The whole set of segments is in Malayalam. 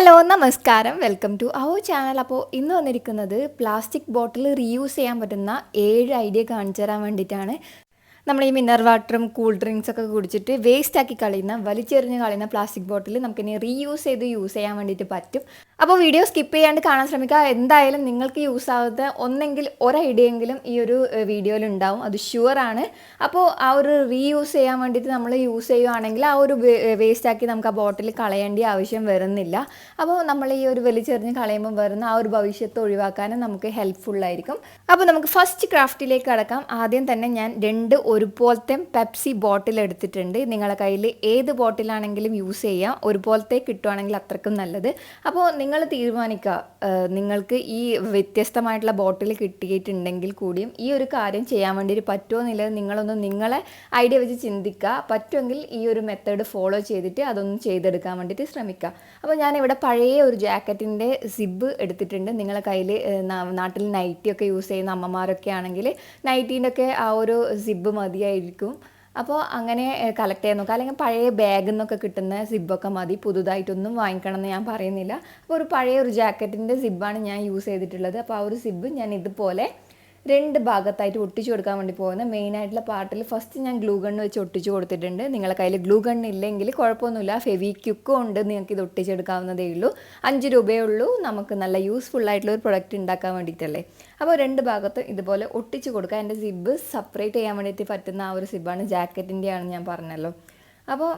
ഹലോ നമസ്കാരം വെൽക്കം ടു അവർ ചാനൽ. അപ്പോൾ ഇന്ന് വന്നിരിക്കുന്നത് പ്ലാസ്റ്റിക് ബോട്ടിൽ റീയൂസ് ചെയ്യാൻ പറ്റുന്ന 7 ഐഡിയ കാണിച്ചു തരാൻ വേണ്ടിയിട്ടാണ്. നമ്മൾ ഈ മിനറൽ വാട്ടറും കൂൾ ഡ്രിങ്ക്സൊക്കെ കുടിച്ചിട്ട് വേസ്റ്റാക്കി കളയുന്ന വലിച്ചെറിഞ്ഞ് കളയുന്ന പ്ലാസ്റ്റിക് ബോട്ടിൽ നമുക്കിനി റീയൂസ് ചെയ്ത് യൂസ് ചെയ്യാൻ വേണ്ടിയിട്ട് പറ്റും. അപ്പോൾ വീഡിയോ സ്കിപ്പ് ചെയ്യാണ്ട് കാണാൻ ശ്രമിക്കുക. എന്തായാലും നിങ്ങൾക്ക് യൂസ് ആവാത്ത ഒന്നെങ്കിൽ ഒരു ഐഡിയെങ്കിലും ഈ ഒരു വീഡിയോയിൽ ഉണ്ടാവും, അത് ഷുവറാണ്. അപ്പോൾ ആ ഒരു റീയൂസ് ചെയ്യാൻ വേണ്ടിയിട്ട് നമ്മൾ യൂസ് ചെയ്യുകയാണെങ്കിൽ ആ ഒരു വേസ്റ്റാക്കി നമുക്ക് ആ ബോട്ടിൽ കളയേണ്ട ആവശ്യം വരുന്നില്ല. അപ്പോൾ നമ്മൾ ഈ ഒരു വലിച്ചെറിഞ്ഞ് കളയുമ്പോൾ വരുന്ന ആ ഒരു ഭവിഷ്യത്ത് ഒഴിവാക്കാനും നമുക്ക് ഹെൽപ്ഫുള്ളായിരിക്കും. അപ്പോൾ നമുക്ക് ഫസ്റ്റ് ക്രാഫ്റ്റിലേക്ക് കടക്കാം. ആദ്യം തന്നെ ഞാൻ 2 ഒരുപോലത്തെ പെപ്സി ബോട്ടിൽ എടുത്തിട്ടുണ്ട്. നിങ്ങളുടെ കയ്യിൽ ഏത് ബോട്ടിലാണെങ്കിലും യൂസ് ചെയ്യാം. ഒരുപോലത്തെ കിട്ടുവാണെങ്കിൽ അത്രക്കും നല്ലത്. അപ്പോൾ നിങ്ങൾ തീരുമാനിക്കുക, നിങ്ങൾക്ക് ഈ വ്യത്യസ്തമായിട്ടുള്ള ബോട്ടിൽ കിട്ടിയിട്ടുണ്ടെങ്കിൽ കൂടിയും ഈ ഒരു കാര്യം ചെയ്യാൻ വേണ്ടിയിട്ട് പറ്റുമോ എന്നുള്ളത് നിങ്ങളൊന്ന് നിങ്ങളെ ഐഡിയ വെച്ച് ചിന്തിക്കുക. പറ്റുമെങ്കിൽ ഈ ഒരു മെത്തേഡ് ഫോളോ ചെയ്തിട്ട് അതൊന്ന് ചെയ്തെടുക്കാൻ വേണ്ടിയിട്ട് ശ്രമിക്കുക. അപ്പോൾ ഞാനിവിടെ പഴയ ഒരു ജാക്കറ്റിൻ്റെ സിബ് എടുത്തിട്ടുണ്ട്. നിങ്ങളുടെ കയ്യിൽ നാട്ടിൽ നൈറ്റിയൊക്കെ യൂസ് ചെയ്യുന്ന അമ്മമാരൊക്കെ ആണെങ്കിൽ നൈറ്റീൻ്റെ ഒക്കെ ആ ഒരു സിബ് മതിയായിരിക്കും. അപ്പോൾ അങ്ങനെ കളക്ട് ചെയ്യാൻ നോക്കുക. അല്ലെങ്കിൽ പഴയ ബാഗിൽ നിന്നൊക്കെ കിട്ടുന്ന സിബൊക്കെ മതി, പുതുതായിട്ടൊന്നും വാങ്ങിക്കണം എന്ന് ഞാൻ പറയുന്നില്ല. അപ്പോൾ ഒരു പഴയ ഒരു ജാക്കറ്റിൻ്റെ സിബാണ് ഞാൻ യൂസ് ചെയ്തിട്ടുള്ളത്. അപ്പോൾ ആ ഒരു സിബ് ഞാൻ ഇതുപോലെ 2 ഭാഗത്തായിട്ട് ഒട്ടിച്ചു കൊടുക്കാൻ വേണ്ടി പോകുന്നത്. മെയിനായിട്ടുള്ള പാർട്ടിൽ ഫസ്റ്റ് ഞാൻ ഗ്ലൂ ഗണ്ണ് വെച്ച് ഒട്ടിച്ചു കൊടുത്തിട്ടുണ്ട്. നിങ്ങളുടെ കയ്യിൽ ഗ്ലൂ ഗണ്ണ് ഇല്ലെങ്കിൽ കുഴപ്പമൊന്നുമില്ല, ഫെവിക്വിക്കും ഉണ്ട്, നിങ്ങൾക്ക് ഇത് ഒട്ടിച്ചെടുക്കാവുന്നതേ ഉള്ളൂ. 5 രൂപയേ ഉള്ളൂ. നമുക്ക് നല്ല യൂസ്ഫുൾ ആയിട്ടുള്ള ഒരു പ്രൊഡക്റ്റ് ഉണ്ടാക്കാൻ വേണ്ടിയിട്ടല്ലേ. അപ്പോൾ 2 ഭാഗത്ത് ഇതുപോലെ ഒട്ടിച്ചു കൊടുക്കുക. എൻ്റെ സിബ് സെപ്പറേറ്റ് ചെയ്യാൻ വേണ്ടിയിട്ട് പറ്റുന്ന ആ ഒരു സിബാണ്, ജാക്കറ്റിൻ്റെയാണ് ഞാൻ പറഞ്ഞല്ലോ. അപ്പോൾ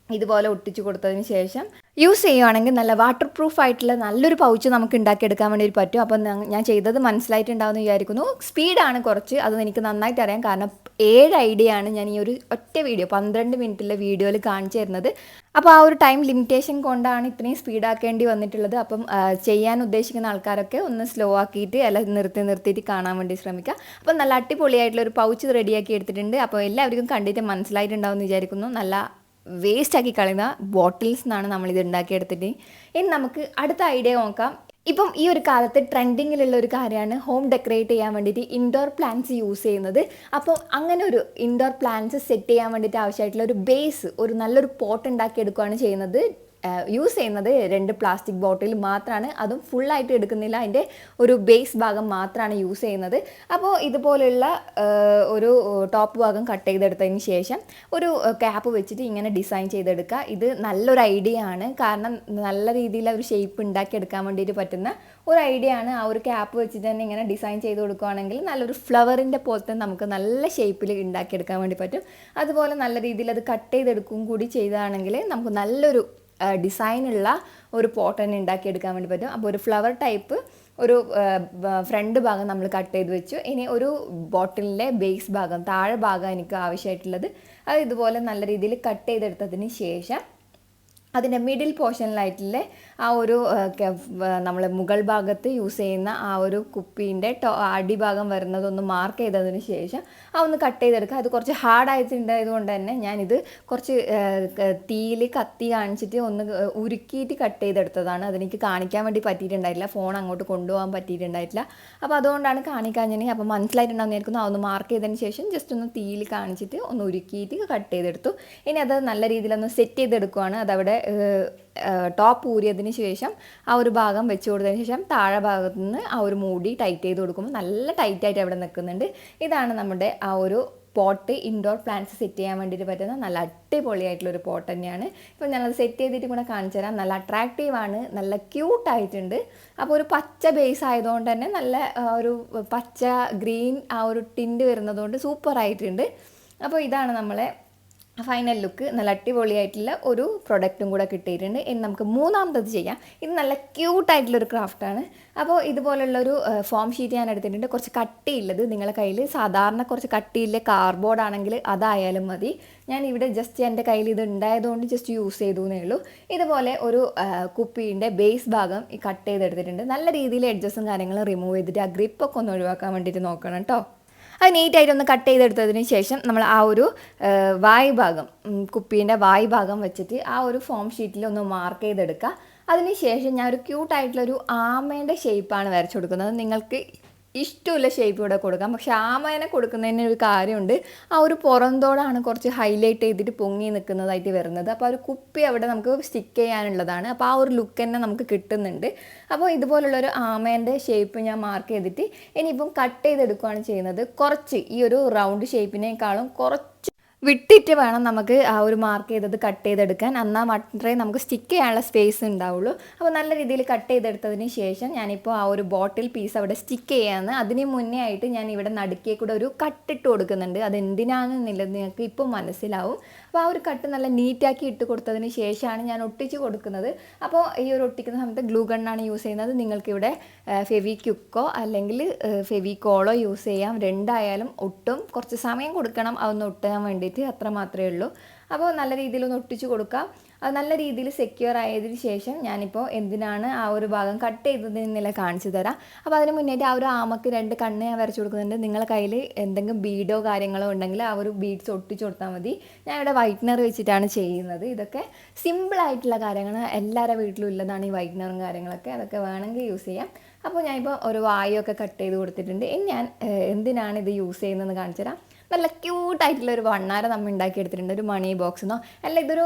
ഇതുപോലെ ഒട്ടിച്ചു കൊടുത്തതിന് ശേഷം യൂസ് ചെയ്യുകയാണെങ്കിൽ നല്ല വാട്ടർ പ്രൂഫ് ആയിട്ടുള്ള നല്ലൊരു പൗച്ച് നമുക്ക് ഉണ്ടാക്കിയെടുക്കാൻ വേണ്ടി പറ്റും. അപ്പം ഞാൻ ചെയ്തത് മനസ്സിലായിട്ടുണ്ടാവുമെന്ന് വിചാരിക്കുന്നു. സ്പീഡാണ് കുറച്ച്, അത് എനിക്ക് നന്നായിട്ട് അറിയാം. കാരണം 7 ഐഡിയ ആണ് ഞാൻ ഈ ഒരു ഒറ്റ വീഡിയോ 12 മിനിറ്റുള്ള വീഡിയോയിൽ കാണിച്ചു തരുന്നത്. അപ്പോൾ ആ ഒരു ടൈം ലിമിറ്റേഷൻ കൊണ്ടാണ് ഇത്രയും സ്പീഡാക്കേണ്ടി വന്നിട്ടുള്ളത്. അപ്പം ചെയ്യാൻ ഉദ്ദേശിക്കുന്ന ആൾക്കാരൊക്കെ ഒന്ന് സ്ലോ ആക്കിയിട്ട് അല്ല നിർത്തിയിട്ട് കാണാൻ വേണ്ടി ശ്രമിക്കുക. അപ്പം നല്ല അടിപൊളിയായിട്ടുള്ള ഒരു പൗച്ച് റെഡിയാക്കി എടുത്തിട്ടുണ്ട്. അപ്പോൾ എല്ലാവർക്കും കണ്ടിട്ട് മനസ്സിലായിട്ടുണ്ടാവുമെന്ന് വിചാരിക്കുന്നു. നല്ല വേസ്റ്റാക്കി കളയുന്ന ബോട്ടിൽസ് നിന്നാണ് നമ്മളിത് ഉണ്ടാക്കിയെടുത്തിട്ട്. ഇനി നമുക്ക് അടുത്ത ഐഡിയ നോക്കാം. ഇപ്പം ഈ ഒരു കാലത്ത് ട്രെൻഡിങ്ങിലുള്ള ഒരു കാര്യമാണ് ഹോം ഡെക്കറേറ്റ് ചെയ്യാൻ വേണ്ടിയിട്ട് ഇൻഡോർ പ്ലാന്റ്സ് യൂസ് ചെയ്യുന്നത്. അപ്പോൾ അങ്ങനെ ഒരു ഇൻഡോർ പ്ലാന്റ്സ് സെറ്റ് ചെയ്യാൻ വേണ്ടിയിട്ട് ആവശ്യമായിട്ടുള്ള ഒരു ബേസ്, ഒരു നല്ലൊരു പോട്ട് ഉണ്ടാക്കിയെടുക്കുകയാണ് ചെയ്യുന്നത്. യൂസ് ചെയ്യുന്നത് 2 പ്ലാസ്റ്റിക് ബോട്ടിൽ മാത്രമാണ്, അതും ഫുള്ളായിട്ട് എടുക്കുന്നില്ല, അതിൻ്റെ ഒരു ബേസ് ഭാഗം മാത്രമാണ് യൂസ് ചെയ്യുന്നത്. അപ്പോൾ ഇതുപോലെയുള്ള ഒരു ടോപ്പ് ഭാഗം കട്ട് ചെയ്തെടുത്തതിന് ശേഷം ഒരു ക്യാപ്പ് വെച്ചിട്ട് ഇങ്ങനെ ഡിസൈൻ ചെയ്തെടുക്കുക. ഇത് നല്ലൊരു ഐഡിയ ആണ്, കാരണം നല്ല രീതിയിൽ ഒരു ഷേപ്പ് ഉണ്ടാക്കിയെടുക്കാൻ വേണ്ടിയിട്ട് പറ്റുന്ന ഒരു ഐഡിയ ആണ്. ആ ഒരു ക്യാപ്പ് വെച്ചിട്ട് തന്നെ ഇങ്ങനെ ഡിസൈൻ ചെയ്ത് കൊടുക്കുകയാണെങ്കിൽ നല്ലൊരു ഫ്ലവറിൻ്റെ പോലത്തെ നമുക്ക് നല്ല ഷേപ്പിൽ ഉണ്ടാക്കിയെടുക്കാൻ വേണ്ടി പറ്റും. അതുപോലെ നല്ല രീതിയിൽ അത് കട്ട് ചെയ്തെടുക്കുകയും കൂടി ചെയ്തതാണെങ്കിൽ നമുക്ക് നല്ലൊരു ഡിസൈനുള്ള ഒരു പോട്ട് തന്നെ ഉണ്ടാക്കിയെടുക്കാൻ വേണ്ടി പറ്റും. അപ്പോൾ ഒരു ഫ്ലവർ ടൈപ്പ് ഒരു ഫ്രണ്ട് ഭാഗം നമ്മൾ കട്ട് ചെയ്ത് വെച്ചു. ഇനി ഒരു ബോട്ടിലിൻ്റെ ബേസ് ഭാഗം, താഴെ ഭാഗം എനിക്ക് ആവശ്യമായിട്ടുള്ളത് അത് ഇതുപോലെ നല്ല രീതിയിൽ കട്ട് ചെയ്തെടുത്തതിന് ശേഷം അതിൻ്റെ മിഡിൽ പോർഷനിലായിട്ടുള്ള ആ ഒരു നമ്മൾ മുകൾ ഭാഗത്ത് യൂസ് ചെയ്യുന്ന ആ ഒരു കുപ്പീൻ്റെ അടിഭാഗം വരുന്നതൊന്ന് മാർക്ക് ചെയ്തതിന് ശേഷം ഒന്ന് കട്ട് ചെയ്തെടുക്കുക. അത് കുറച്ച് ഹാർഡായിട്ടുണ്ടായത് കൊണ്ട് തന്നെ ഞാനിത് കുറച്ച് തീയിൽ കത്തി കാണിച്ചിട്ട് ഒന്ന് ഉരുക്കിയിട്ട് കട്ട് ചെയ്തെടുത്തതാണ്. അതെനിക്ക് കാണിക്കാൻ വേണ്ടി പറ്റിയിട്ടുണ്ടായിട്ടില്ല, ഫോൺ അങ്ങോട്ട് കൊണ്ടുപോകാൻ പറ്റിയിട്ടുണ്ടായിട്ടില്ല. അപ്പോൾ അതുകൊണ്ടാണ് കാണിക്കാഞ്ഞത്. അപ്പോൾ മനസ്സിലായിട്ടുണ്ടാകുന്ന ആയിരിക്കുന്നു. അതൊന്ന് മാർക്ക് ചെയ്തതിന് ശേഷം ജസ്റ്റ് ഒന്ന് തീയിൽ കാണിച്ചിട്ട് ഒന്ന് ഉരുക്കിയിട്ട് കട്ട് ചെയ്തെടുത്തു. ഇനി അത് നല്ല രീതിയിലൊന്ന് സെറ്റ് ചെയ്തെടുക്കുകയാണ്. അതവിടെ ടോപ്പ് ഊരിയതിന് ശേഷം ആ ഒരു ഭാഗം വെച്ച് കൊടുത്തതിന് ശേഷം താഴെ ഭാഗത്തു നിന്ന് ആ ഒരു മൂടി ടൈറ്റ് ചെയ്ത് കൊടുക്കുമ്പോൾ നല്ല ടൈറ്റായിട്ട് അവിടെ നിൽക്കുന്നുണ്ട്. ഇതാണ് നമ്മുടെ ആ ഒരു പോട്ട്, ഇൻഡോർ പ്ലാന്റ്സ് സെറ്റ് ചെയ്യാൻ വേണ്ടിയിട്ട് പറ്റുന്ന നല്ല അടിപൊളിയായിട്ടുള്ളൊരു പോട്ട് തന്നെയാണ്. ഇപ്പോൾ ഞാനത് സെറ്റ് ചെയ്തിട്ട് കൂടെ കാണിച്ചു തരാം. നല്ല അട്രാക്റ്റീവാണ്, നല്ല ക്യൂട്ടായിട്ടുണ്ട്. അപ്പോൾ ഒരു പച്ച ബേസ് ആയതുകൊണ്ട് തന്നെ നല്ല ഒരു പച്ച ഗ്രീൻ ആ ഒരു ടിൻറ്റ് വരുന്നതുകൊണ്ട് സൂപ്പറായിട്ടുണ്ട്. അപ്പോൾ ഇതാണ് നമ്മളെ ഫൈനൽ ലുക്ക്. നല്ല അടിപൊളിയായിട്ടുള്ള ഒരു പ്രൊഡക്റ്റും കൂടെ കിട്ടിയിട്ടുണ്ട്. ഇനി നമുക്ക് മൂന്നാമത്തത് ചെയ്യാം. ഇത് നല്ല ക്യൂട്ടായിട്ടുള്ളൊരു ക്രാഫ്റ്റാണ്. അപ്പോൾ ഇതുപോലുള്ളൊരു ഫോം ഷീറ്റ് ഞാൻ എടുത്തിട്ടുണ്ട്. കുറച്ച് കട്ടിയുള്ളത്, നിങ്ങളുടെ കയ്യിൽ സാധാരണ കുറച്ച് കട്ടിയില്ല കാർഡ്ബോർഡ് ആണെങ്കിൽ അതായാലും മതി. ഞാൻ ഇവിടെ ജസ്റ്റ് എൻ്റെ കയ്യിൽ ഇത് ഉണ്ടായതുകൊണ്ട് ജസ്റ്റ് യൂസ് ചെയ്തു എന്നേ ഉള്ളൂ. ഇതുപോലെ ഒരു കുപ്പീൻ്റെ ബേസ് ഭാഗം കട്ട് ചെയ്തെടുത്തിട്ടുണ്ട്. നല്ല രീതിയിൽ എഡ്ജസും കാര്യങ്ങളും റിമൂവ് ചെയ്തിട്ട് ആ ഗ്രിപ്പൊക്കെ ഒന്ന് ഒഴിവാക്കാൻ വേണ്ടിയിട്ട് നോക്കണം കേട്ടോ. അത് നീറ്റായിട്ടൊന്ന് കട്ട് ചെയ്തെടുത്തതിന് ശേഷം നമ്മൾ ആ ഒരു വായ് ഭാഗം, കുപ്പീൻ്റെ വായ് ഭാഗം വെച്ചിട്ട് ആ ഒരു ഫോം ഷീറ്റിൽ ഒന്ന് മാർക്ക് ചെയ്തെടുക്കുക. അതിന് ശേഷം ഞാൻ ഒരു ക്യൂട്ടായിട്ടുള്ളൊരു ആമേൻ്റെ ഷേപ്പാണ് വരച്ചു കൊടുക്കുന്നത്. നിങ്ങൾക്ക് ഇഷ്ടമുള്ള ഷേപ്പ് ഇവിടെ കൊടുക്കാം. പക്ഷേ ആമേനെ കൊടുക്കുന്നതിന് ഒരു കാര്യമുണ്ട്, ആ ഒരു പുറന്തോടാണ് കുറച്ച് ഹൈലൈറ്റ് ചെയ്തിട്ട് പൊങ്ങി നിൽക്കുന്നതായിട്ട് വരുന്നത്. അപ്പോൾ ആ ഒരു കുപ്പി അവിടെ നമുക്ക് സ്റ്റിക്ക് ചെയ്യാനുള്ളതാണ്. അപ്പോൾ ആ ഒരു ലുക്ക് തന്നെ നമുക്ക് കിട്ടുന്നുണ്ട്. അപ്പോൾ ഇതുപോലുള്ളൊരു ആമേൻ്റെ ഷേപ്പ് ഞാൻ മാർക്ക് ചെയ്തിട്ട് ഇനിയിപ്പം കട്ട് ചെയ്തെടുക്കുകയാണ് ചെയ്യുന്നത്. കുറച്ച് ഈ ഒരു റൗണ്ട് ഷേപ്പിനേക്കാളും കുറച്ച് വിട്ടിട്ട് വേണം നമുക്ക് ആ ഒരു മാർക്ക് ചെയ്തത് കട്ട് ചെയ്തെടുക്കാൻ. എന്നാൽ മാത്രമേ നമുക്ക് സ്റ്റിക്ക് ചെയ്യാനുള്ള സ്പേസ് ഉണ്ടാവുള്ളൂ. അപ്പോൾ നല്ല രീതിയിൽ കട്ട് ചെയ്തെടുത്തതിന് ശേഷം ഞാനിപ്പോൾ ആ ഒരു ബോട്ടിൽ പീസ് അവിടെ സ്റ്റിക്ക് ചെയ്യാമെന്ന്. അതിന് മുന്നേ ആയിട്ട് ഞാൻ ഇവിടെ നടുക്കേ കൂടെ ഒരു കട്ടിട്ട് കൊടുക്കുന്നുണ്ട്. അതെന്തിനാണെന്നുള്ളത് നിങ്ങൾക്ക് ഇപ്പോൾ മനസ്സിലാവും. അപ്പോൾ ആ ഒരു കട്ട് നല്ല നീറ്റാക്കി ഇട്ട് കൊടുത്തതിന് ശേഷമാണ് ഞാൻ ഒട്ടിച്ച് കൊടുക്കുന്നത്. അപ്പോൾ ഈ ഒരു ഒട്ടിക്കുന്ന സമയത്ത് ഗ്ലൂ ഗണ്ണാണ് യൂസ് ചെയ്യുന്നത്. നിങ്ങൾക്കിവിടെ ഫെവിക്വിക്കോ അല്ലെങ്കിൽ ഫെവിക്കോളോ യൂസ് ചെയ്യാം. രണ്ടായാലും ഒട്ടും. കുറച്ച് സമയം കൊടുക്കണം അതൊന്ന് ഒട്ടാൻ വേണ്ടിയിട്ട്, അത്ര മാത്രമേ ഉള്ളൂ. അപ്പോൾ നല്ല രീതിയിലൊന്ന് ഒട്ടിച്ച് കൊടുക്കാം. അത് നല്ല രീതിയിൽ സെക്യൂർ ആയതിന് ശേഷം ഞാനിപ്പോൾ എന്തിനാണ് ആ ഒരു ഭാഗം കട്ട് ചെയ്തതെന്നില്ല കാണിച്ചു തരാം. അപ്പോൾ അതിന് മുന്നേറ്റ് ആ ഒരു ആമക്ക് 2 കണ്ണ് ഞാൻ വരച്ചു കൊടുക്കുന്നുണ്ട്. നിങ്ങളുടെ കയ്യിൽ എന്തെങ്കിലും ബീഡോ കാര്യങ്ങളോ ഉണ്ടെങ്കിൽ ആ ഒരു ബീഡ്സ് ഒട്ടിച്ച് കൊടുത്താൽ മതി. ഞാൻ ഇവിടെ വൈറ്റ്നർ വെച്ചിട്ടാണ് ചെയ്യുന്നത്. ഇതൊക്കെ സിമ്പിളായിട്ടുള്ള കാര്യങ്ങൾ, എല്ലാവരുടെ വീട്ടിലും ഉള്ളതാണ് ഈ വൈറ്റ്നറും കാര്യങ്ങളൊക്കെ. അതൊക്കെ വേണമെങ്കിൽ യൂസ് ചെയ്യാം. അപ്പോൾ ഞാനിപ്പോൾ ഒരു വായൊക്കെ കട്ട് ചെയ്ത് കൊടുത്തിട്ടുണ്ട്. ഇനി ഞാൻ എന്തിനാണ് ഇത് യൂസ് ചെയ്യുന്നതെന്ന് കാണിച്ചു തരാം. നല്ല ക്യൂട്ടായിട്ടുള്ള ഒരു വണ്ണാര നമ്മൾ ഉണ്ടാക്കിയെടുത്തിട്ടുണ്ട്. ഒരു മണി ബോക്സെന്നോ അല്ല,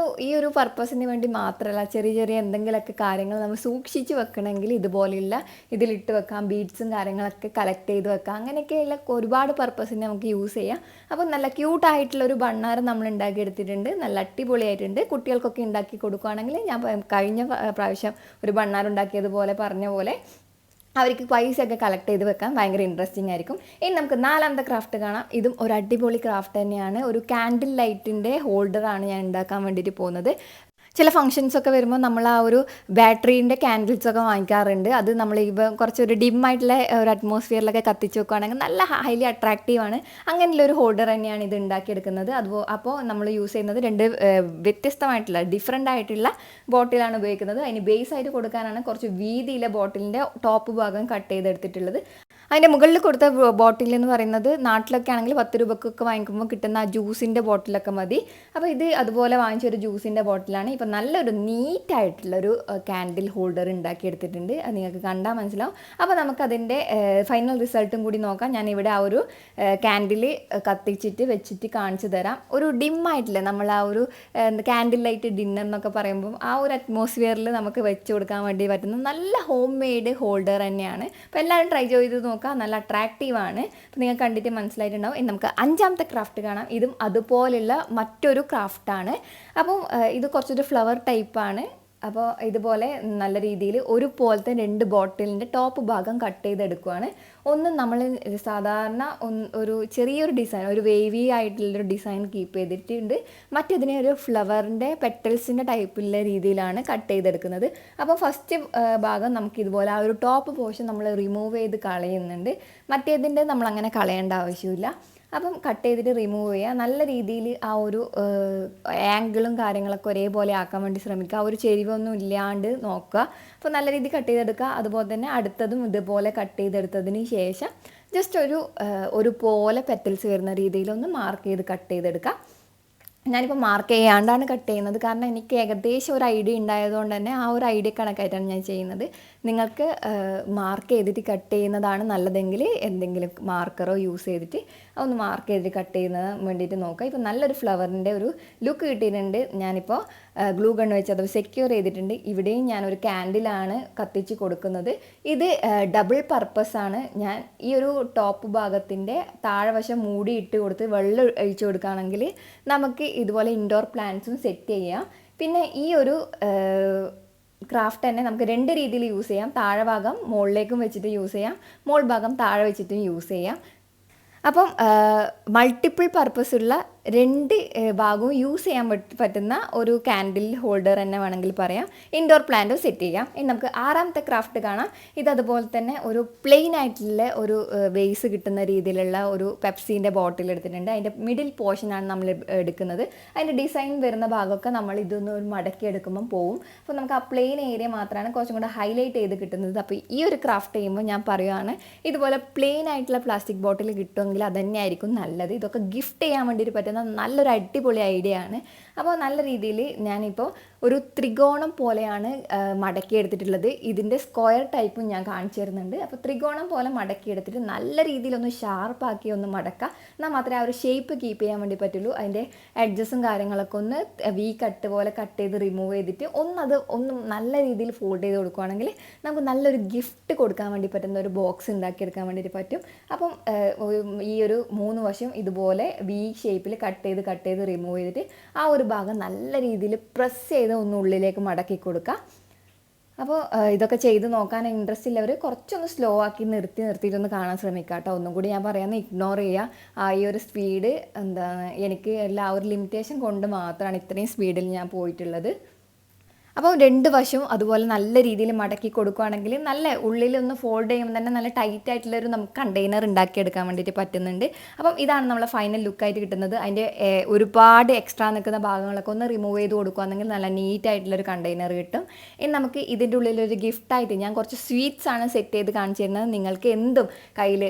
ഈ ഒരു പർപ്പസിന് വേണ്ടി മാത്രമല്ല, ചെറിയ ചെറിയ എന്തെങ്കിലുമൊക്കെ കാര്യങ്ങൾ നമ്മൾ സൂക്ഷിച്ച് വെക്കണമെങ്കിൽ ഇതുപോലെയുള്ള ഇതിലിട്ട് വെക്കാം. ബീഡ്സും കാര്യങ്ങളൊക്കെ കളക്ട് ചെയ്ത് വെക്കാം. അങ്ങനെയൊക്കെയുള്ള ഒരുപാട് പർപ്പസിന് നമുക്ക് യൂസ് ചെയ്യാം. അപ്പോൾ നല്ല ക്യൂട്ടായിട്ടുള്ളൊരു ബണ്ണാരം നമ്മൾ ഉണ്ടാക്കിയെടുത്തിട്ടുണ്ട്. നല്ല അടിപൊളിയായിട്ടുണ്ട്. കുട്ടികൾക്കൊക്കെ ഉണ്ടാക്കി കൊടുക്കുകയാണെങ്കിൽ, ഞാൻ കഴിഞ്ഞ പ്രാവശ്യം ഒരു ബണ്ണാരം ഉണ്ടാക്കിയതുപോലെ പറഞ്ഞ പോലെ അവർക്ക് പൈസയൊക്കെ കളക്ട് ചെയ്ത് വെക്കാൻ ഭയങ്കര ഇൻട്രസ്റ്റിംഗ് ആയിരിക്കും. ഇനി നമുക്ക് 4ാമത്തെ ക്രാഫ്റ്റ് കാണാം. ഇതും ഒരു അടിപൊളി ക്രാഫ്റ്റ് തന്നെയാണ്. ഒരു കാൻഡിൽ ലൈറ്റിൻ്റെ ഹോൾഡറാണ് ഞാൻ ഉണ്ടാക്കാൻ വേണ്ടിയിട്ട് പോകുന്നത്. ചില ഫംഗ്ഷൻസൊക്കെ വരുമ്പോൾ നമ്മൾ ആ ഒരു ബാറ്ററീൻ്റെ ക്യാൻഡിൽസൊക്കെ വാങ്ങിക്കാറുണ്ട്. അത് നമ്മൾ ഇപ്പോൾ കുറച്ചൊരു ഡിമ്മായിട്ടുള്ള ഒരു അറ്റ്മോസ്ഫിയറിലൊക്കെ കത്തിച്ച് വെക്കുകയാണെങ്കിൽ നല്ല ഹൈലി അട്രാക്റ്റീവാണ്. അങ്ങനെയുള്ളൊരു ഹോൾഡർ തന്നെയാണ് ഇത് ഉണ്ടാക്കിയെടുക്കുന്നത്. അപ്പോൾ നമ്മൾ യൂസ് ചെയ്യുന്നത് 2 വ്യത്യസ്തമായിട്ടുള്ള ഡിഫറെൻ്റ് ആയിട്ടുള്ള ബോട്ടിലാണ് ഉപയോഗിക്കുന്നത്. അതിന് ബേസ് ആയിട്ട് കൊടുക്കാനാണ് കുറച്ച് വീതിയിലെ ബോട്ടിലിൻ്റെ ടോപ്പ് ഭാഗം കട്ട് ചെയ്തെടുത്തിട്ടുള്ളത്. അതിൻ്റെ മുകളിൽ കൊടുത്ത ബോട്ടിൽ എന്ന് പറയുന്നത് നാട്ടിലൊക്കെ ആണെങ്കിൽ 10 രൂപക്കൊക്കെ വാങ്ങിക്കുമ്പോൾ കിട്ടുന്ന ആ ജ്യൂസിൻ്റെ ബോട്ടിലൊക്കെ മതി. അപ്പോൾ ഇത് അതുപോലെ വാങ്ങിച്ചൊരു ജ്യൂസിൻ്റെ ബോട്ടിലാണ്. ഇപ്പോൾ നല്ലൊരു നീറ്റായിട്ടുള്ളൊരു കാൻഡിൽ ഹോൾഡർ ഉണ്ടാക്കിയെടുത്തിട്ടുണ്ട്. അത് നിങ്ങൾക്ക് കണ്ടാൽ മനസ്സിലാവും. അപ്പോൾ നമുക്കതിൻ്റെ ഫൈനൽ റിസൾട്ടും കൂടി നോക്കാം. ഞാനിവിടെ ആ ഒരു കാൻഡിൽ കത്തിച്ചിട്ട് വെച്ചിട്ട് കാണിച്ചു തരാം. ഒരു ഡിമ്മായിട്ടില്ല, നമ്മൾ ആ ഒരു കാൻഡിൽ ലൈറ്റ് ഡിന്നർ എന്നൊക്കെ പറയുമ്പം ആ ഒരു അറ്റ്മോസ്ഫിയറിൽ നമുക്ക് വെച്ച് കൊടുക്കാൻ വേണ്ടി പറ്റുന്ന നല്ല ഹോം മെയ്ഡ് ഹോൾഡർ തന്നെയാണ്. അപ്പോൾ എല്ലാവരും ട്രൈ ചെയ്ത് നോക്കാം. നല്ല അട്രാക്റ്റീവാണ്. അപ്പോൾ നിങ്ങൾക്ക് കണ്ടിട്ട് മനസ്സിലായിട്ടുണ്ടാവും. ഇനി നമുക്ക് 5ാമത്തെ ക്രാഫ്റ്റ് കാണാം. ഇതും അതുപോലുള്ള മറ്റൊരു ക്രാഫ്റ്റാണ്. അപ്പം ഇത് കുറച്ചൊരു ഫ്ലവർ ടൈപ്പാണ്. അപ്പോൾ ഇതുപോലെ നല്ല രീതിയിൽ ഒരുപോലത്തെ 2 ബോട്ടിലിൻ്റെ ടോപ്പ് ഭാഗം കട്ട് ചെയ്തെടുക്കുകയാണ്. ഒന്ന് നമ്മൾ സാധാരണ ഒരു ചെറിയൊരു ഡിസൈൻ, ഒരു വേവി ആയിട്ടുള്ളൊരു ഡിസൈൻ കീപ്പ് ചെയ്തിട്ടുണ്ട്. മറ്റേതിനെ ഒരു ഫ്ലവറിൻ്റെ പെറ്റൽസിൻ്റെ ടൈപ്പിലുള്ള രീതിയിലാണ് കട്ട് ചെയ്തെടുക്കുന്നത്. അപ്പോൾ ഫസ്റ്റ് ഭാഗം നമുക്ക് ഇതുപോലെ ആ ഒരു ടോപ്പ് പോർഷൻ നമ്മൾ റിമൂവ് ചെയ്ത് കളയുന്നുണ്ട്. മറ്റേതിൻ്റെ നമ്മളങ്ങനെ കളയേണ്ട ആവശ്യമില്ല. അപ്പം കട്ട് ചെയ്തിട്ട് റിമൂവ് ചെയ്യുക. നല്ല രീതിയിൽ ആ ഒരു ആംഗിളും കാര്യങ്ങളൊക്കെ ഒരേപോലെ ആക്കാൻ വേണ്ടി ശ്രമിക്കുക. ഒരു ചെരിവൊന്നും ഇല്ലാണ്ട് നോക്കുക. അപ്പോൾ നല്ല രീതിയിൽ കട്ട് ചെയ്തെടുക്കുക. അതുപോലെ തന്നെ അടുത്തതും ഇതുപോലെ കട്ട് ചെയ്തെടുത്തതിന് ശേഷം ജസ്റ്റ് ഒരു പോലെ പെറ്റൽസ് വരുന്ന രീതിയിലൊന്ന് മാർക്ക് ചെയ്ത് കട്ട് ചെയ്തെടുക്കുക. ഞാനിപ്പോൾ മാർക്ക് ചെയ്യാണ്ടാണ് കട്ട് ചെയ്യുന്നത്. കാരണം എനിക്ക് ഏകദേശം ഒരു ഐഡിയ ഉണ്ടായതുകൊണ്ട് തന്നെ ആ ഒരു ഐഡിയ കണക്കായിട്ടാണ് ഞാൻ ചെയ്യുന്നത്. നിങ്ങൾക്ക് മാർക്ക് ചെയ്തിട്ട് കട്ട് ചെയ്യുന്നതാണ് നല്ലതെങ്കിൽ എന്തെങ്കിലും മാർക്കറോ യൂസ് ചെയ്തിട്ട് ഒന്ന് മാർക്ക് ചെയ്തിട്ട് കട്ട് ചെയ്യുന്നത് വേണ്ടിയിട്ട് നോക്കുക. ഇപ്പോൾ നല്ലൊരു ഫ്ലവറിൻ്റെ ഒരു ലുക്ക് കിട്ടിയിട്ടുണ്ട്. ഞാനിപ്പോൾ ഗ്ലൂ ഗൺ വെച്ച് അത് സെക്യൂർ ചെയ്തിട്ടുണ്ട്. ഇവിടെയും ഞാനൊരു ക്യാൻഡിലാണ് കത്തിച്ച് കൊടുക്കുന്നത്. ഇത് ഡബിൾ പർപ്പസാണ്. ഞാൻ ഈ ഒരു ടോപ്പ് ഭാഗത്തിൻ്റെ താഴെവശം മൂടി ഇട്ട് കൊടുത്ത് വെള്ളം ഒഴിച്ചു കൊടുക്കുകയാണെങ്കിൽ നമുക്ക് ഇതുപോലെ ഇൻഡോർ പ്ലാന്റ്സും സെറ്റ് ചെയ്യാം. പിന്നെ ഈ ഒരു ക്രാഫ്റ്റ് തന്നെ നമുക്ക് 2 രീതിയിൽ യൂസ് ചെയ്യാം. താഴെ ഭാഗം മുകളിലേക്കും വെച്ചിട്ട് യൂസ് ചെയ്യാം, മുകൾ ഭാഗം താഴെ വെച്ചിട്ടും യൂസ് ചെയ്യാം. അപ്പം മൾട്ടിപ്പിൾ പർപ്പസുള്ള 2 ഭാഗവും യൂസ് ചെയ്യാൻ പറ്റുന്ന ഒരു കാൻഡിൽ ഹോൾഡർ തന്നെ വേണമെങ്കിൽ പറയാം. ഇൻഡോർ പ്ലാന്റും സെറ്റ് ചെയ്യാം. ഇനി നമുക്ക് 6ാമത്തെ ക്രാഫ്റ്റ് കാണാം. ഇതതുപോലെ തന്നെ ഒരു പ്ലെയിൻ ആയിട്ടുള്ള ഒരു ബേസ് കിട്ടുന്ന രീതിയിലുള്ള ഒരു പെപ്സീൻ്റെ ബോട്ടിൽ എടുത്തിട്ടുണ്ട്. അതിൻ്റെ മിഡിൽ പോർഷനാണ് നമ്മൾ എടുക്കുന്നത്. അതിൻ്റെ ഡിസൈൻ വരുന്ന ഭാഗമൊക്കെ നമ്മൾ ഇതൊന്ന് ഒരു മടക്കി എടുക്കുമ്പം പോവും. അപ്പോൾ നമുക്ക് ആ പ്ലെയിൻ ഏരിയ മാത്രമാണ് കുറച്ചും കൂടെ ഹൈലൈറ്റ് ചെയ്ത് കിട്ടുന്നത്. അപ്പോൾ ഈ ഒരു ക്രാഫ്റ്റ് ചെയ്യുമ്പോൾ ഞാൻ പറയുകയാണ്, ഇതുപോലെ പ്ലെയിൻ ആയിട്ടുള്ള പ്ലാസ്റ്റിക് ബോട്ടിൽ കിട്ടുമെങ്കിൽ അതുതന്നെയായിരിക്കും നല്ലത്. ഇതൊക്കെ ഗിഫ്റ്റ് ചെയ്യാൻ വേണ്ടിയിട്ട് പറ്റുന്ന നല്ലൊരു അടിപൊളി ഐഡിയ ആണ്. അപ്പോൾ നല്ല രീതിയിൽ ഞാനിപ്പോൾ ഒരു ത്രികോണം പോലെയാണ് മടക്കിയെടുത്തിട്ടുള്ളത്. ഇതിൻ്റെ സ്ക്വയർ ടൈപ്പും ഞാൻ കാണിച്ചു തരുന്നുണ്ട്. അപ്പോൾ ത്രികോണം പോലെ മടക്കിയെടുത്തിട്ട് നല്ല രീതിയിലൊന്ന് ഷാർപ്പാക്കി ഒന്ന് മടക്കുക. എന്നാൽ മാത്രമേ ആ ഒരു ഷേപ്പ് കീപ്പ് ചെയ്യാൻ വേണ്ടി പറ്റുള്ളൂ. അതിൻ്റെ എഡ്ജസും കാര്യങ്ങളൊക്കെ ഒന്ന് കട്ട് പോലെ കട്ട് ചെയ്ത് റിമൂവ് ചെയ്തിട്ട് ഒന്ന് നല്ല രീതിയിൽ ഫോൾഡ് ചെയ്ത് കൊടുക്കുകയാണെങ്കിൽ നമുക്ക് നല്ലൊരു ഗിഫ്റ്റ് കൊടുക്കാൻ വേണ്ടി പറ്റുന്ന ഒരു ബോക്സ് ഉണ്ടാക്കിയെടുക്കാൻ വേണ്ടിയിട്ട് പറ്റും. അപ്പം ഈ ഒരു 3 വശം ഇതുപോലെ ഷേപ്പിൽ കട്ട് ചെയ്ത് റിമൂവ് ചെയ്തിട്ട് ആ ഒരു ഭാഗം നല്ല രീതിയിൽ പ്രസ് ചെയ്ത് ഒന്ന് ഉള്ളിലേക്ക് മടക്കി കൊടുക്കുക. അപ്പോൾ ഇതൊക്കെ ചെയ്ത് നോക്കാൻ ഇൻട്രസ്റ്റ് ഉള്ളവർ കുറച്ചൊന്ന് സ്ലോ ആക്കി നിർത്തിയിട്ടൊന്ന് കാണാൻ ശ്രമിക്കുക കേട്ടോ. ഒന്നും കൂടി ഞാൻ പറയാമെന്ന് ഇഗ്നോർ ചെയ്യുക. ഈ ഒരു സ്പീഡ് എനിക്ക് ആ ഒരു ലിമിറ്റേഷൻ കൊണ്ട് മാത്രമാണ് ഇത്രയും സ്പീഡിൽ ഞാൻ പോയിട്ടുള്ളത്. അപ്പോൾ 2 വശവും അതുപോലെ നല്ല രീതിയിൽ മടക്കി കൊടുക്കുകയാണെങ്കിൽ നല്ല ഉള്ളിലൊന്ന് ഫോൾഡ് ചെയ്യുമ്പോൾ തന്നെ നല്ല ടൈറ്റ് ആയിട്ടുള്ളൊരു നമുക്ക് കണ്ടെയ്നർ ഉണ്ടാക്കിയെടുക്കാൻ വേണ്ടിയിട്ട് പറ്റുന്നുണ്ട്. അപ്പം ഇതാണ് നമ്മളെ ഫൈനൽ ലുക്കായിട്ട് കിട്ടുന്നത്. അതിൻ്റെ ഒരുപാട് എക്സ്ട്രാ നിൽക്കുന്ന ഭാഗങ്ങളൊക്കെ ഒന്ന് റിമൂവ് ചെയ്ത് കൊടുക്കുകയാണെങ്കിൽ നല്ല നീറ്റായിട്ടുള്ളൊരു കണ്ടെയ്നർ കിട്ടും. ഇനി നമുക്ക് ഇതിൻ്റെ ഉള്ളിലൊരു ഗിഫ്റ്റായിട്ട് ഞാൻ കുറച്ച് സ്വീറ്റ്സ് ആണ് സെറ്റ് ചെയ്ത് കാണിച്ചു തരുന്നത്. നിങ്ങൾക്ക് എന്തും കയ്യിൽ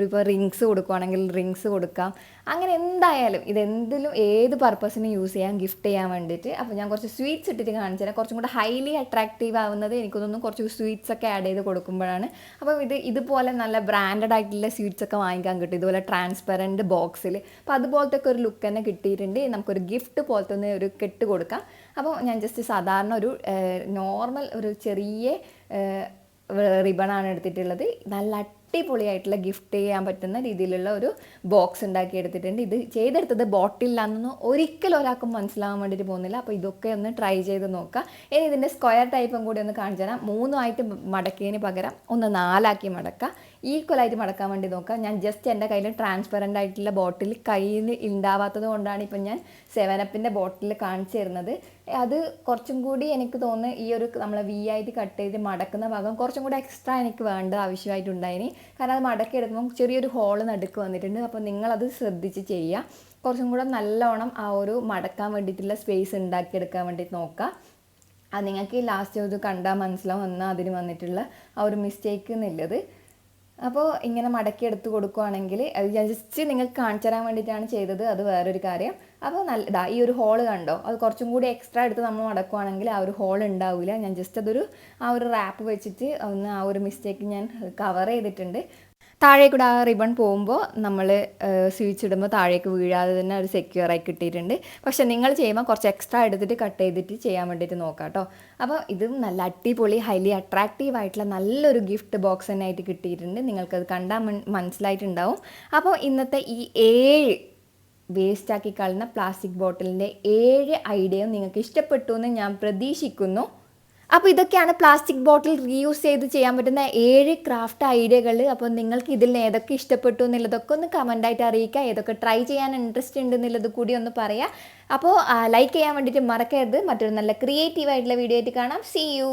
ഇപ്പോൾ റിങ്സ് കൊടുക്കുകയാണെങ്കിൽ റിങ്സ് കൊടുക്കാം. അങ്ങനെ എന്തായാലും ഇതെന്തിലും ഏത് പർപ്പസിനും യൂസ് ചെയ്യാം, ഗിഫ്റ്റ് ചെയ്യാൻ വേണ്ടിയിട്ട്. അപ്പോൾ ഞാൻ കുറച്ച് സ്വീറ്റ്സ് ഇട്ടിട്ട് കാണിച്ചു തരാം. കുറച്ചും കൂടെ ഹൈലി അട്രാക്റ്റീവ് ആവുന്നത് എനിക്ക് തോന്നുന്നു കുറച്ച് സ്വീറ്റ്സ് ഒക്കെ ആഡ് ചെയ്ത് കൊടുക്കുമ്പോഴാണ്. അപ്പോൾ ഇതുപോലെ നല്ല ബ്രാൻഡഡ് ആയിട്ടുള്ള സ്വീറ്റ്സ് ഒക്കെ വാങ്ങിക്കാൻ കിട്ടും ഇതുപോലെ ട്രാൻസ്പെറൻറ്റ് ബോക്സിൽ. അപ്പോൾ അതുപോലത്തെ ഒക്കെ ഒരു ലുക്ക് തന്നെ കിട്ടിയിട്ടുണ്ട്. നമുക്കൊരു ഗിഫ്റ്റ് പോലത്തെ ഒന്ന് ഒരു കെട്ട് കൊടുക്കാം. അപ്പോൾ ഞാൻ ജസ്റ്റ് സാധാരണ ഒരു നോർമൽ ഒരു ചെറിയ റിബണാണ് എടുത്തിട്ടുള്ളത്. നല്ല അടിപൊളിയായിട്ടുള്ള ഗിഫ്റ്റ് ചെയ്യാൻ പറ്റുന്ന രീതിയിലുള്ള ഒരു ബോക്സ് ഉണ്ടാക്കി എടുത്തിട്ടുണ്ട്. ഇത് ചെയ്തെടുത്തത് ബോട്ടിലാണെന്ന് ഒരിക്കലും ഒരാൾക്കും മനസ്സിലാവാൻ വേണ്ടിയിട്ട് പോകുന്നില്ല. അപ്പോൾ ഇതൊക്കെ ഒന്ന് ട്രൈ ചെയ്ത് നോക്കുക. ഇനി ഇതിൻ്റെ സ്ക്വയർ ടൈപ്പും കൂടി ഒന്ന് കാണിച്ചു തരാം. 3 ആയിട്ട് മടക്കിയതിന് പകരം ഒന്ന് 4 ആക്കി മടക്കുക. ഈക്വലായിട്ട് മടക്കാൻ വേണ്ടി നോക്കുക. ഞാൻ ജസ്റ്റ് എൻ്റെ കയ്യിൽ ട്രാൻസ്പെറൻ്റ് ആയിട്ടുള്ള ബോട്ടിൽ കയ്യിൽ ഉണ്ടാവാത്തത് കൊണ്ടാണ് ഇപ്പം ഞാൻ 7up ബോട്ടിൽ കാണിച്ചു തരുന്നത്. അത് കുറച്ചും കൂടി എനിക്ക് തോന്നുന്നു ഈ ഒരു നമ്മളെ ആയിട്ട് കട്ട് ചെയ്ത് മടക്കുന്ന ഭാഗം കുറച്ചും കൂടി എക്സ്ട്രാ എനിക്ക് വേണ്ട ആവശ്യമായിട്ടുണ്ടായിനി. കാരണം അത് മടക്കിയെടുക്കുമ്പോൾ ചെറിയൊരു ഹോള് നടുക്ക് വന്നിട്ടുണ്ട്. അപ്പോൾ നിങ്ങളത് ശ്രദ്ധിച്ച് ചെയ്യുക. കുറച്ചും കൂടെ നല്ലോണം ആ ഒരു മടക്കാൻ വേണ്ടിയിട്ടുള്ള സ്പേസ് ഉണ്ടാക്കിയെടുക്കാൻ വേണ്ടിയിട്ട് നോക്കുക. അത് നിങ്ങൾക്ക് ലാസ്റ്റ് ഇത് കണ്ടാൽ മനസ്സിലാവും എന്നാൽ അതിന് വന്നിട്ടുള്ള ആ ഒരു മിസ്റ്റേക്ക് എന്നുള്ളത്. അപ്പോൾ ഇങ്ങനെ മടക്കി എടുത്ത് കൊടുക്കുകയാണെങ്കിൽ അത് ജസ്റ്റ് നിങ്ങൾക്ക് കാണിച്ചു തരാൻ വേണ്ടിയിട്ടാണ് ചെയ്തത്. അത് വേറൊരു കാര്യം. അപ്പോൾ ഈ ഒരു ഹോള് കണ്ടോ, അത് കുറച്ചും കൂടി എക്സ്ട്രാ എടുത്ത് നമ്മൾ മടക്കുകയാണെങ്കിൽ ആ ഒരു ഹോൾ ഉണ്ടാവില്ല. ഞാൻ ജസ്റ്റ് ആ ഒരു റാപ്പ് വെച്ചിട്ട് ഒന്ന് ആ ഒരു മിസ്റ്റേക്ക് ഞാൻ കവർ ചെയ്തിട്ടുണ്ട്. താഴെ കൂടെ ആ റിബൺ പോകുമ്പോൾ നമ്മൾ സ്വീറ്റ്സ് ഇടുമ്പോൾ താഴേക്ക് വീഴാതെ തന്നെ ഒരു സെക്യൂറായി കിട്ടിയിട്ടുണ്ട്. പക്ഷേ നിങ്ങൾ ചെയ്യുമ്പോൾ കുറച്ച് എക്സ്ട്രാ എടുത്തിട്ട് കട്ട് ചെയ്തിട്ട് ചെയ്യാൻ വേണ്ടിയിട്ട് നോക്കാം കേട്ടോ. അപ്പോൾ ഇതും നല്ല അടിപൊളി ഹൈലി അട്രാക്റ്റീവ് ആയിട്ടുള്ള നല്ലൊരു ഗിഫ്റ്റ് ബോക്സ് തന്നെ ആയിട്ട് കിട്ടിയിട്ടുണ്ട്. നിങ്ങൾക്കത് കണ്ടാൽ മനസ്സിലായിട്ടുണ്ടാവും. അപ്പോൾ ഇന്നത്തെ ഈ 7 വേസ്റ്റാക്കി കളയുന്ന പ്ലാസ്റ്റിക് ബോട്ടിലിൻ്റെ 7 ഐഡിയയും നിങ്ങൾക്ക് ഇഷ്ടപ്പെട്ടു എന്ന് ഞാൻ പ്രതീക്ഷിക്കുന്നു. അപ്പോൾ ഇതൊക്കെയാണ് പ്ലാസ്റ്റിക് ബോട്ടിൽ റീയൂസ് ചെയ്ത് ചെയ്യാൻ പറ്റുന്ന 7 ക്രാഫ്റ്റ് ഐഡിയകൾ. അപ്പോൾ നിങ്ങൾക്ക് ഇതിൽ ഏതൊക്കെ ഇഷ്ടപ്പെട്ടു എന്നുള്ളതൊക്കെ ഒന്ന് കമൻ്റായിട്ട് അറിയിക്കുക. ഏതൊക്കെ ട്രൈ ചെയ്യാൻ ഇൻട്രസ്റ്റ് ഉണ്ട് എന്നുള്ളത് കൂടി ഒന്ന് പറയാം. അപ്പോൾ ലൈക്ക് ചെയ്യാൻ വേണ്ടിയിട്ട് മറക്കരുത്. മറ്റൊരു നല്ല ക്രിയേറ്റീവായിട്ടുള്ള വീഡിയോ ആയിട്ട് കാണാം. See U.